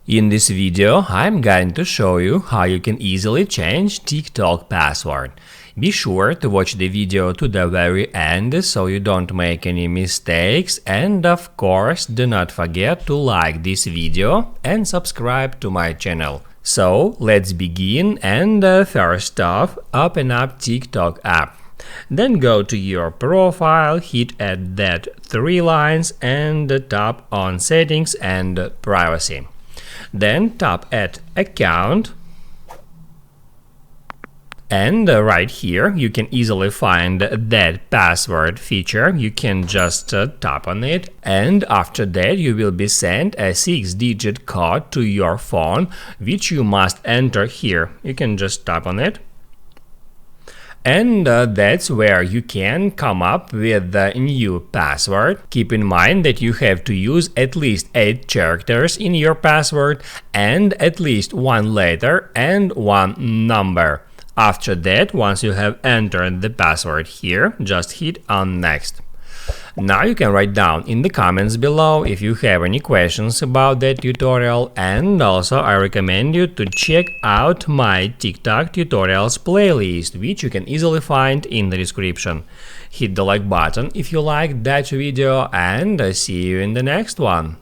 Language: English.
In this video, I'm going to show you how you can easily change TikTok password. Be sure to watch the video to the very end so you don't make any mistakes, and of course do not forget to like this video and subscribe to my channel. So let's begin, and first off, open up TikTok app. Then go to your profile, hit add that three lines and tap on settings and privacy. Then tap add account, and right here you can easily find that password feature. You can just tap on it, and after that you will be sent a 6-digit code to your phone, which you must enter here. You can just tap on it, and that's where you can come up with the new password. Keep in mind that you have to use at least 8 characters in your password and at least 1 letter and 1 number. After that, once you have entered the password here, just hit on next. Now you can write down in the comments below if you have any questions about that tutorial, and also I recommend you to check out my TikTok tutorials playlist, which you can easily find in the description. Hit the like button if you liked that video, and see you in the next one.